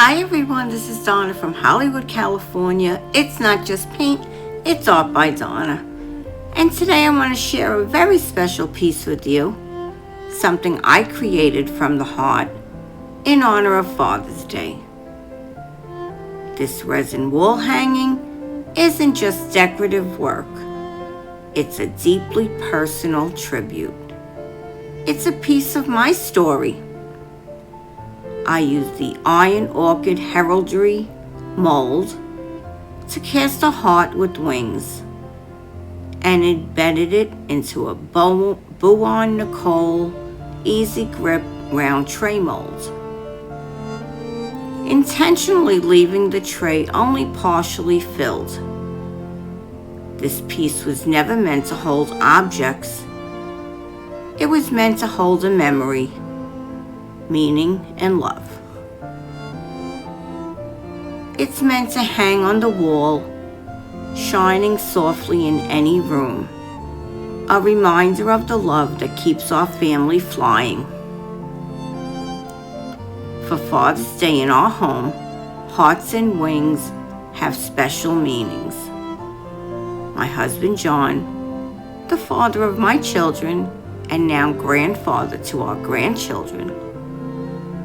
Hi everyone, this is Donna from Hollywood, California. It's not just paint, it's art by Donna. And today I want to share a very special piece with you, something I created from the heart in honor of Father's Day. This resin wall hanging isn't just decorative work, it's a deeply personal tribute. It's a piece of my story. I used the iron orchid heraldry mold to cast a heart with wings and embedded it into a Buon Nicole easy grip round tray mold, intentionally leaving the tray only partially filled. This piece was never meant to hold objects. It was meant to hold a memory, meaning, and love. It's meant to hang on the wall, shining softly in any room, a reminder of the love that keeps our family flying. For Father's Day in our home, hearts and wings have special meanings. My husband John, the father of my children, and now grandfather to our grandchildren,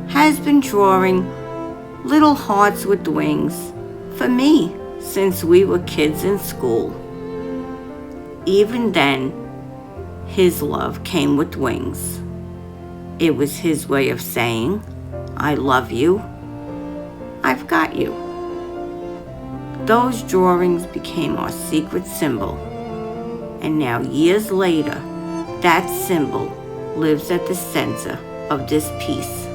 has been drawing little hearts with wings for me since we were kids in school. Even then, his love came with wings. It was his way of saying, I love you, I've got you. Those drawings became our secret symbol, and now years later, that symbol lives at the center of this piece,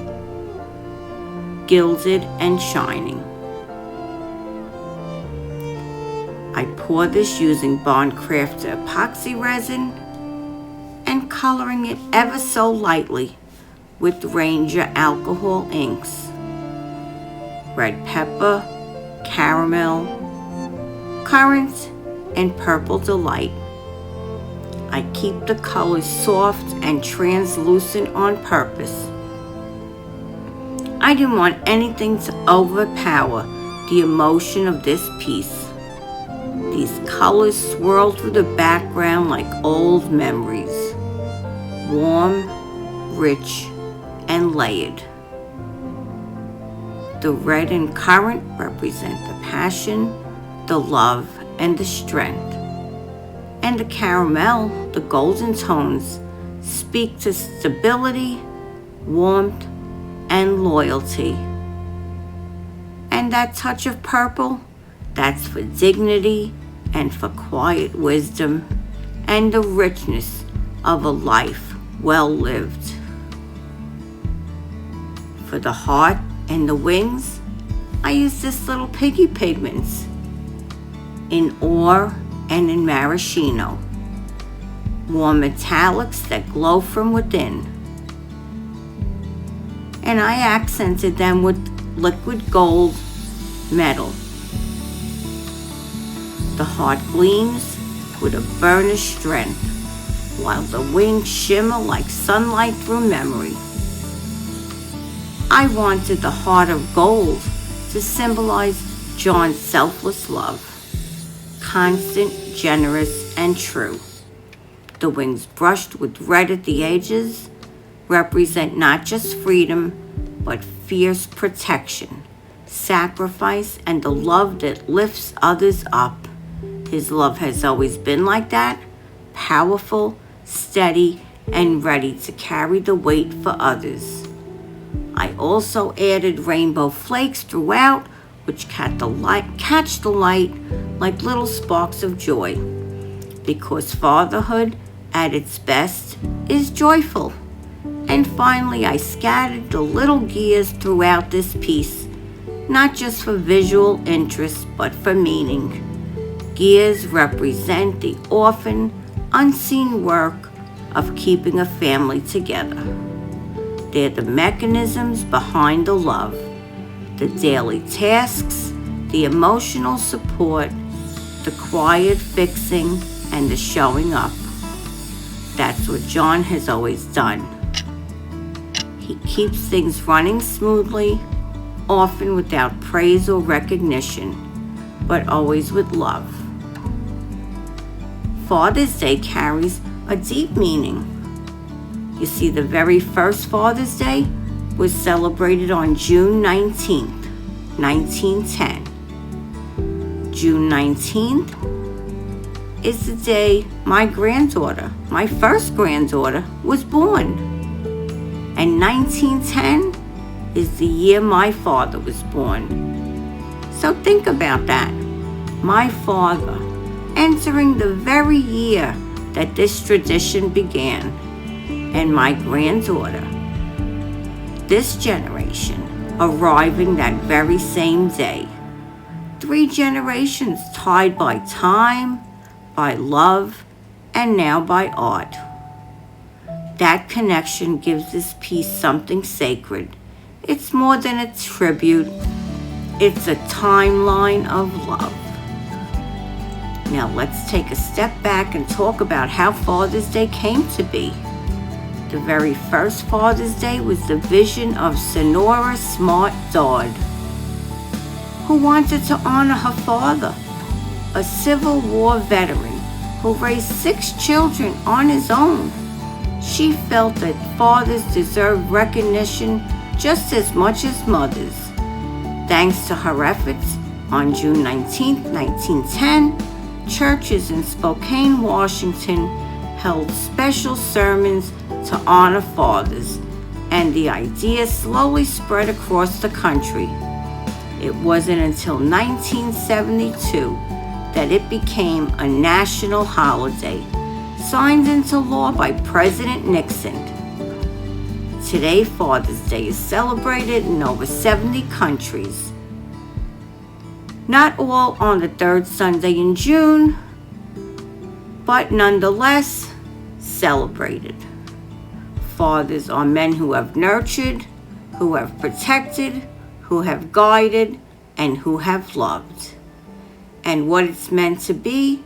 gilded and shining. I pour this using Bond Crafter epoxy resin and coloring it ever so lightly with Ranger alcohol inks, red pepper, caramel, currant, and purple delight. I keep the colors soft and translucent on purpose. I didn't want anything to overpower the emotion of this piece. These colors swirl through the background like old memories, warm, rich, and layered. The red and currant represent the passion, the love, and the strength. And the caramel, the golden tones, speak to stability, warmth, and loyalty. And that touch of purple, that's for dignity and for quiet wisdom and the richness of a life well lived. For the heart and the wings, I use this little piggy pigments in ore and in maraschino, warm metallics that glow from within. And I accented them with liquid gold metal. The heart gleams with a burnished strength, while the wings shimmer like sunlight through memory. I wanted the heart of gold to symbolize John's selfless love, constant, generous, and true. The wings brushed with red at the edges represent not just freedom, but fierce protection, sacrifice, and the love that lifts others up. His love has always been like that, powerful, steady, and ready to carry the weight for others. I also added rainbow flakes throughout, which catch the light like little sparks of joy, because fatherhood at its best is joyful. And finally, I scattered the little gears throughout this piece, not just for visual interest, but for meaning. Gears represent the often unseen work of keeping a family together. They're the mechanisms behind the love, the daily tasks, the emotional support, the quiet fixing, and the showing up. That's what John has always done. He keeps things running smoothly, often without praise or recognition, but always with love. Father's Day carries a deep meaning. You see, the very first Father's Day was celebrated on June 19th, 1910. June 19th is the day my granddaughter, my first granddaughter, was born. And 1910 is the year my father was born. So think about that. My father entering the very year that this tradition began, and my granddaughter, this generation, arriving that very same day. 3 generations tied by time, by love, and now by art. That connection gives this piece something sacred. It's more than a tribute. It's a timeline of love. Now let's take a step back and talk about how Father's Day came to be. The very first Father's Day was the vision of Sonora Smart Dodd, who wanted to honor her father, a Civil War veteran who raised 6 children on his own. She felt that fathers deserved recognition just as much as mothers. Thanks to her efforts, on June 19, 1910, churches in Spokane, Washington held special sermons to honor fathers, and the idea slowly spread across the country. It wasn't until 1972 that it became a national holiday, signed into law by President Nixon. Today, Father's Day is celebrated in over 70 countries. Not all on the 3rd Sunday in June, but nonetheless celebrated. Fathers are men who have nurtured, who have protected, who have guided, and who have loved. And what it's meant to be,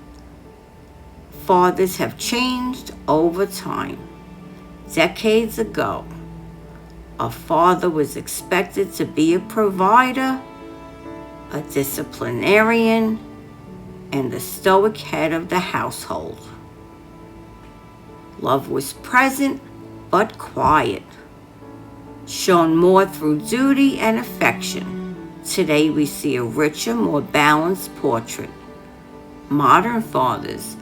fathers have changed over time. Decades ago, a father was expected to be a provider, a disciplinarian, and the stoic head of the household. Love was present but quiet, shown more through duty and affection. Today we see a richer, more balanced portrait. Modern fathers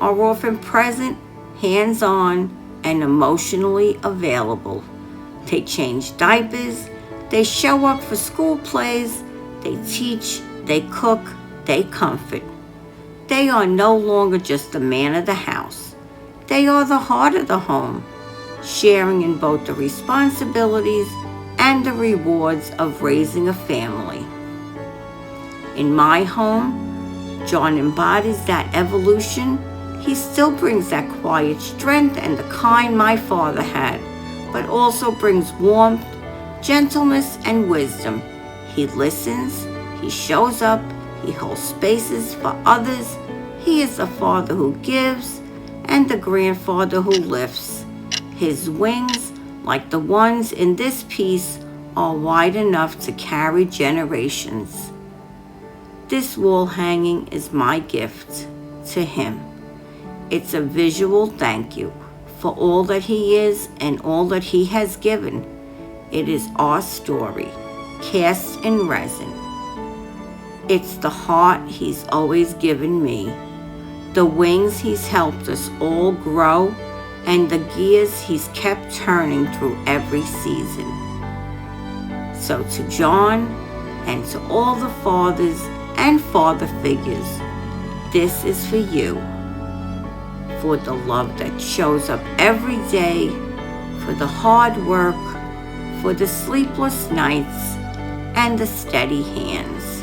are often present, hands-on, and emotionally available. They change diapers, they show up for school plays, they teach, they cook, they comfort. They are no longer just the man of the house. They are the heart of the home, sharing in both the responsibilities and the rewards of raising a family. In my home, John embodies that evolution. He still brings that quiet strength and the kind my father had, but also brings warmth, gentleness, and wisdom. He listens, he shows up, he holds spaces for others. He is the father who gives and the grandfather who lifts. His wings, like the ones in this piece, are wide enough to carry generations. This wall hanging is my gift to him. It's a visual thank you for all that he is and all that he has given. It is our story, cast in resin. It's the heart he's always given me, the wings he's helped us all grow, and the gears he's kept turning through every season. So to John and to all the fathers and father figures, this is for you, for the love that shows up every day, for the hard work, for the sleepless nights and the steady hands,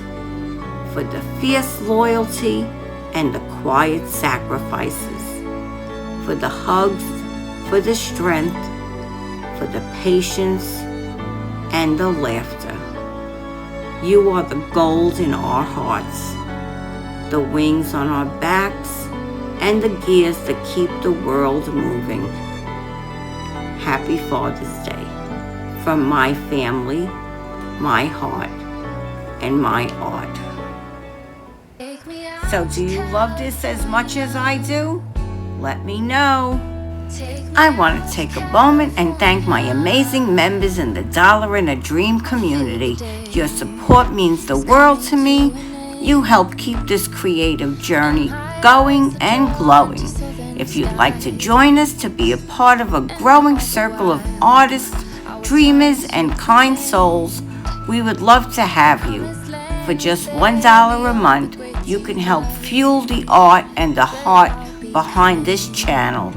for the fierce loyalty and the quiet sacrifices, for the hugs, for the strength, for the patience and the laughter. You are the gold in our hearts, the wings on our backs, and the gears that keep the world moving. Happy Father's Day from my family my heart, and my art. So do you love this as much as I do? Let me know. I want to take a moment and thank my amazing members in the Dollar and a Dream community. Your support means the world to me. You help keep this creative journey going and glowing. If you'd like to join us to be a part of a growing circle of artists, dreamers, and kind souls, we would love to have you. For just $1 a month, you can help fuel the art and the heart behind this channel.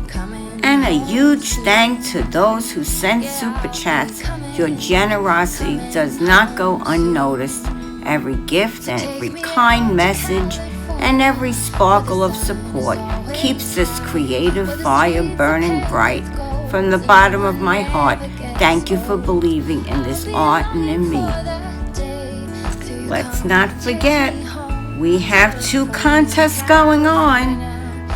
And a huge thanks to those who send super chats. Your generosity does not go unnoticed. Every gift and every kind message and every sparkle of support keeps this creative fire burning bright. From the bottom of my heart, thank you for believing in this art and in me. Let's not forget, we have 2 contests going on.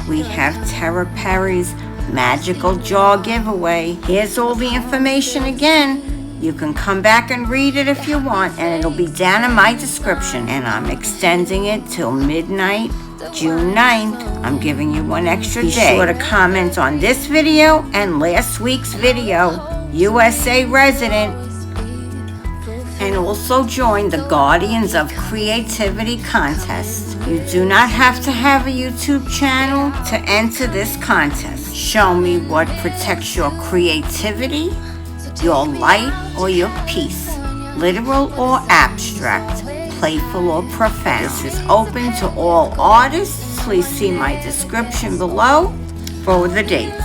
We have Tara Perry's Magical Jar giveaway. Here's all the information again. You can come back and read it if you want, and it'll be down in my description. And I'm extending it till midnight, June 9th. I'm giving you one extra day. Be sure to comment on this video and last week's video, USA Resident. And also join the Guardians of Creativity contest. You do not have to have a YouTube channel to enter this contest. Show me what protects your creativity, your light or your peace, literal or abstract, playful or profound. This is open to all artists. Please see my description below for the dates.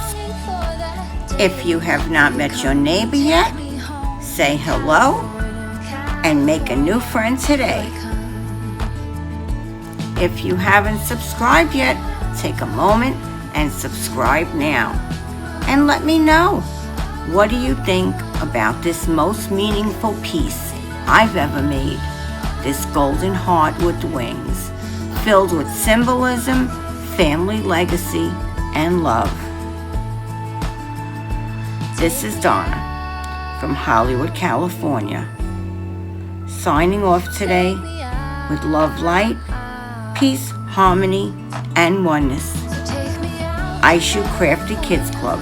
If you have not met your neighbor yet, say hello and make a new friend today. If you haven't subscribed yet, take a moment and subscribe now. And let me know, what do you think about this most meaningful piece I've ever made? This golden heart with wings, filled with symbolism, family legacy, and love. This is Donna from Hollywood, California, signing off today with love, light, peace, harmony, and oneness. Aishu Crafty Kids Club,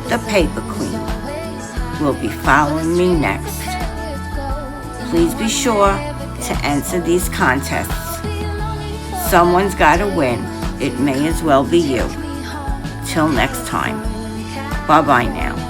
the Paper Queen, will be following me next. Please be sure to enter these contests. Someone's got to win. It may as well be you. Till next time. Bye-bye now.